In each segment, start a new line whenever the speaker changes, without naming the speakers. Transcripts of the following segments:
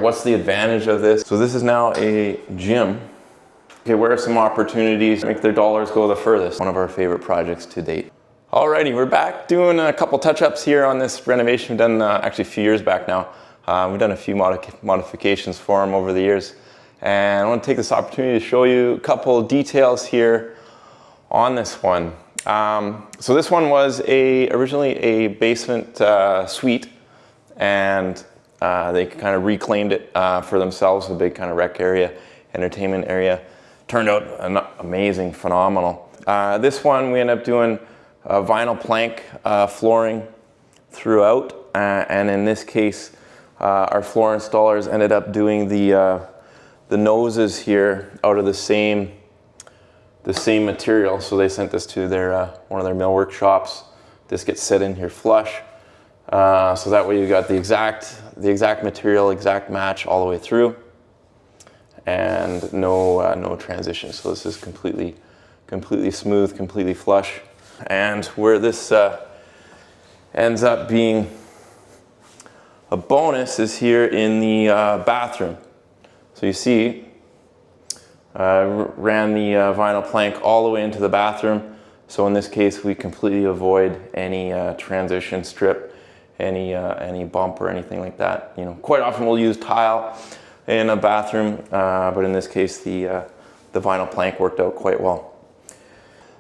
What's the advantage of this? So this is now a gym. Okay, where are some opportunities to make their dollars go the furthest? One of our favorite projects to date. Alrighty, we're back doing a couple touch-ups here on this renovation. We've done actually a few years back now. We've done a few modifications for them over the years. And I want to take this opportunity to show you a couple details here on this one. So this one was originally a basement suite, and they kind of reclaimed it for themselves, a big kind of rec area, entertainment area. Turned out amazing, phenomenal. This one we ended up doing vinyl plank flooring throughout, and in this case our floor installers ended up doing the noses here out of the same material. So they sent this to their one of their millwork shops. This gets set in here flush, so that way you got the exact material, exact match all the way through, and no transition. So this is completely smooth, completely flush. And where this ends up being a bonus is here in the bathroom. So you see, ran the vinyl plank all the way into the bathroom. So in this case, we completely avoid any transition strip, any bump or anything like that. You know, quite often we'll use tile in a bathroom, but in this case, the vinyl plank worked out quite well.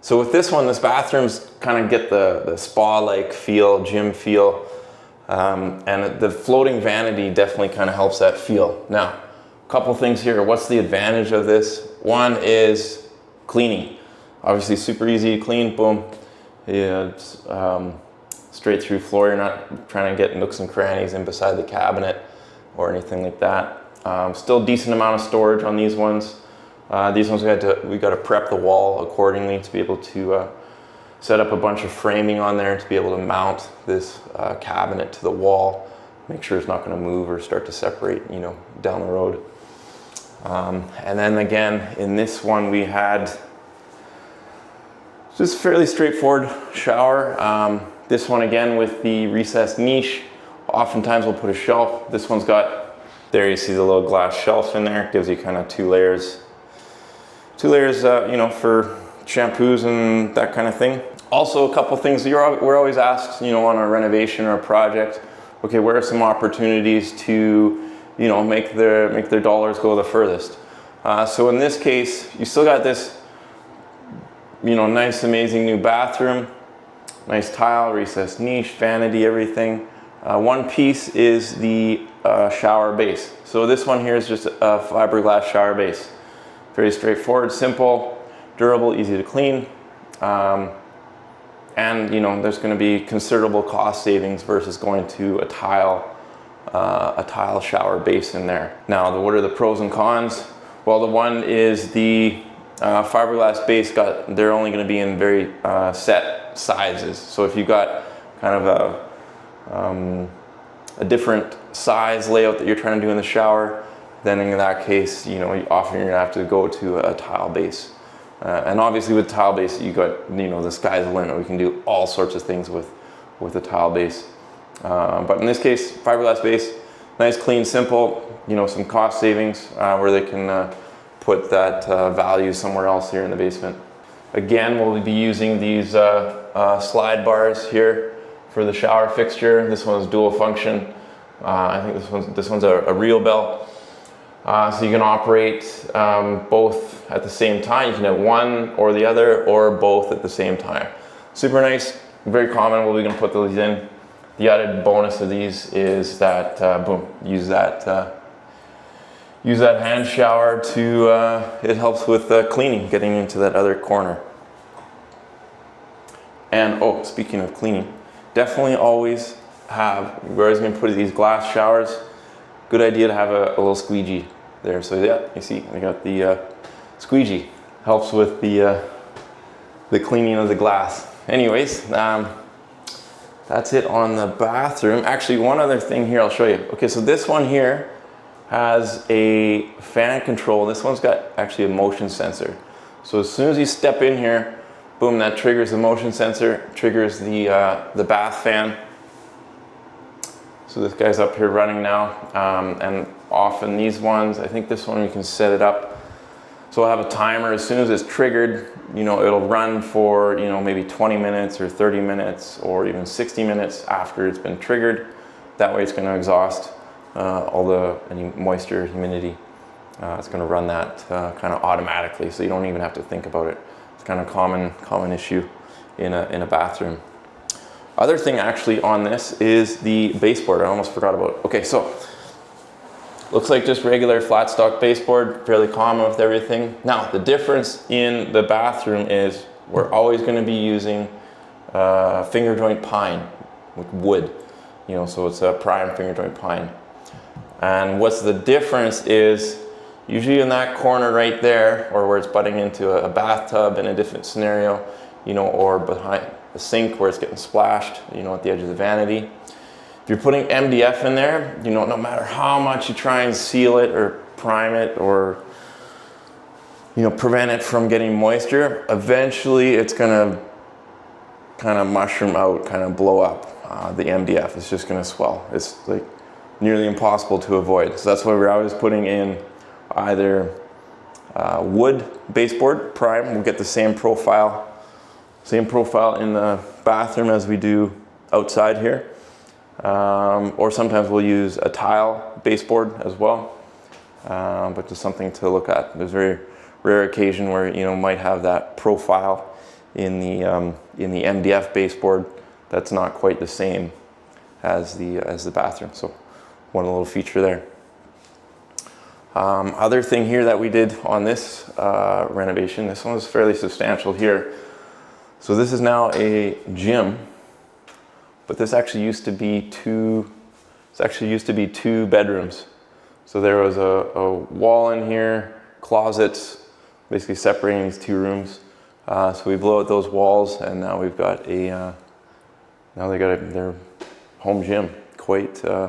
So with this one, this bathroom's kind of get the spa-like feel, gym feel, and the floating vanity definitely kind of helps that feel. Now, a couple things here. What's the advantage of this? One is cleaning. Obviously super easy to clean, boom. Yeah, it's straight through floor. You're not trying to get nooks and crannies in beside the cabinet or anything like that. Still decent amount of storage on these ones. These ones we got to prep the wall accordingly to be able to set up a bunch of framing on there to be able to mount this cabinet to the wall. Make sure it's not going to move or start to separate, you know, down the road. And then again, in this one we had just fairly straightforward shower. This one again with the recessed niche. Oftentimes we'll put a shelf. This one's got, there you see the little glass shelf in there. It gives you kind of two layers, you know, for shampoos and that kind of thing. Also a couple things we're always asked, you know, on a renovation or a project, okay, where are some opportunities to, you know, make their dollars go the furthest? So in this case, you still got this, you know, nice, amazing new bathroom, nice tile, recessed niche, vanity, everything. One piece is the shower base. So this one here is just a fiberglass shower base. Very straightforward, simple, durable, easy to clean. And you know, there's going to be considerable cost savings versus going to a tile shower base in there. Now, what are the pros and cons? Well, the one is the fiberglass base they're only going to be in very set sizes. So if you've got kind of a different size layout that you're trying to do in the shower, then in that case, you know, often you're going to have to go to a tile base. And obviously with tile base, you got, you know, the sky's the limit. We can do all sorts of things with a tile base. But in this case, fiberglass base, nice, clean, simple, you know, some cost savings where they can put that value somewhere else here in the basement. Again, we'll be using these slide bars here for the shower fixture. This one's dual function. I think this one's a real bell. So you can operate both at the same time. You can have one or the other, or both at the same time. Super nice, very common. We're going to put those in. The added bonus of these is that, boom, use that hand shower to, it helps with cleaning, getting into that other corner. And, oh, speaking of cleaning, definitely always we're always going to put these glass showers. Good idea to have a little squeegee there. So yeah, you see, we got the squeegee. Helps with the cleaning of the glass. Anyways, that's it on the bathroom. Actually, one other thing here I'll show you. Okay, so this one here has a fan control. This one's got actually a motion sensor. So as soon as you step in here, boom, that triggers the motion sensor, triggers the bath fan. So this guy's up here running now, and often. These ones, I think this one we can set it up. So I'll have a timer. As soon as it's triggered, you know, it'll run for, you know, maybe 20 minutes or 30 minutes or even 60 minutes after it's been triggered. That way it's going to exhaust any moisture, humidity. It's going to run that kind of automatically, so you don't even have to think about it. It's kind of common issue in a bathroom. Other thing actually on this is the baseboard. I almost forgot about it. Okay, so looks like just regular flat stock baseboard, fairly common with everything. Now the difference in the bathroom is we're always going to be using finger joint pine with wood. You know, so it's a prime finger joint pine. And what's the difference is usually in that corner right there, or where it's butting into a bathtub in a different scenario, you know, or behind the sink where it's getting splashed, you know, at the edge of the vanity. If you're putting MDF in there, you know, no matter how much you try and seal it or prime it or, you know, prevent it from getting moisture, eventually it's gonna kind of mushroom out, kind of blow up. The MDF is just gonna swell. It's like nearly impossible to avoid. So that's why we're always putting in either wood baseboard prime. We'll get the same profile in the bathroom as we do outside here. Or sometimes we'll use a tile baseboard as well. But just something to look at. There's a very rare occasion where, you know, might have that profile in the MDF baseboard that's not quite the same as the bathroom. So one little feature there. Other thing here that we did on this renovation, this one was fairly substantial here. So this is now a gym, but this actually used to be two bedrooms. So there was a wall in here, closets, basically separating these two rooms. So we blew out those walls, and now we've got now they got their home gym. Quite, they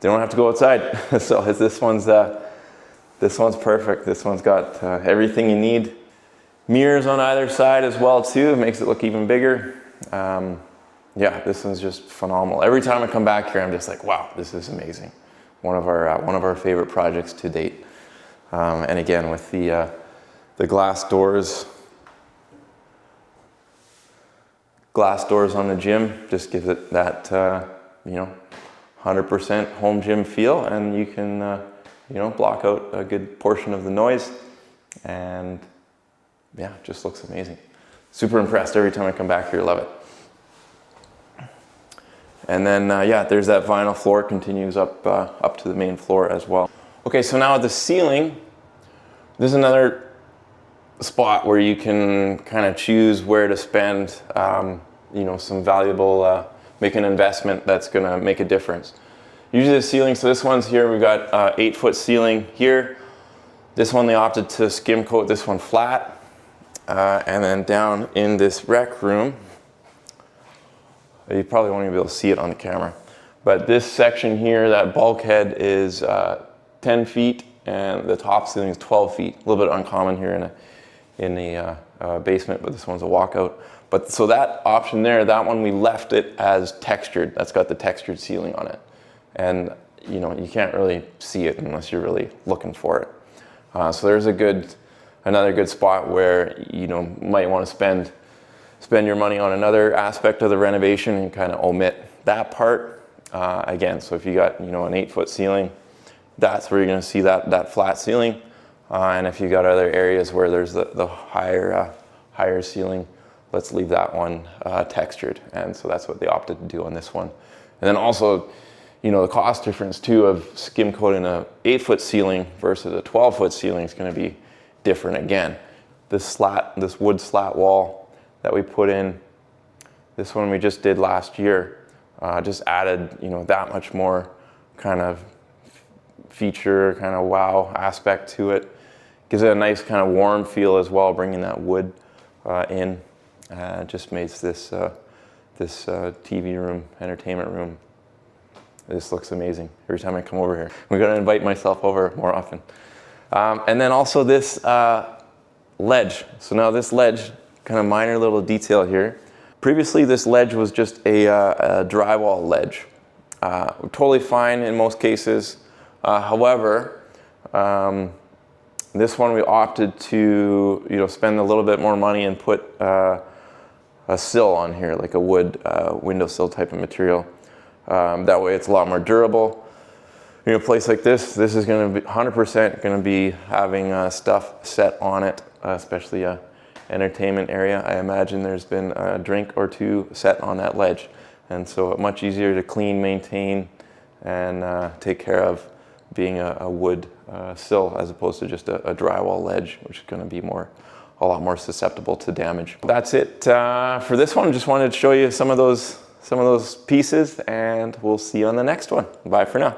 don't have to go outside. So this one's perfect. This one's got everything you need. Mirrors on either side as well too. It makes it look even bigger. Yeah, this one's just phenomenal. Every time I come back here, I'm just like, wow, this is amazing. One of our favorite projects to date. And again, with the glass doors on the gym, just gives it that 100% home gym feel, and you can block out a good portion of the noise, and yeah, it just looks amazing. Super impressed every time I come back here. Love it. And then there's that vinyl floor, continues up to the main floor as well. Okay, so now at the ceiling, this is another spot where you can kind of choose where to spend some valuable, make an investment that's going to make a difference. Usually the ceiling, so this one's here, we've got 8-foot ceiling here. This one they opted to skim coat this one flat. And then down in this rec room, you probably won't even be able to see it on the camera, but this section here, that bulkhead is 10 feet and the top ceiling is 12 feet. A little bit uncommon here in the basement, but this one's a walkout. But so that option there, that one we left it as textured. That's got the textured ceiling on it. And you can't really see it unless you're really looking for it. So there's another good spot where might want to spend your money on another aspect of the renovation and kind of omit that part. Again, so if you got an 8-foot ceiling, that's where you're going to see that flat ceiling. And if you got other areas where there's the higher ceiling, let's leave that one textured. And so that's what they opted to do on this one. And then also, the cost difference too of skim coating a 8-foot ceiling versus a 12-foot ceiling is going to be different again. This wood slat wall that we put in, this one we just did last year, just added that much more kind of feature, kind of wow aspect to it. Gives it a nice kind of warm feel as well, bringing that wood in. Just makes this TV room, entertainment room, this looks amazing every time I come over here. I'm gonna invite myself over more often. And then also this ledge. So now this ledge, kind of minor little detail here. Previously this ledge was just a drywall ledge. Totally fine in most cases. However, this one we opted to, spend a little bit more money and put a sill on here, like a wood windowsill type of material. That way it's a lot more durable. A place like this is going to be 100% going to be having stuff set on it, especially a entertainment area. I imagine there's been a drink or two set on that ledge, and so much easier to clean, maintain, and take care of being a wood sill as opposed to just a drywall ledge, which is going to be a lot more susceptible to damage. That's it for this one. Just wanted to show you some of those pieces, and we'll see you on the next one. Bye for now.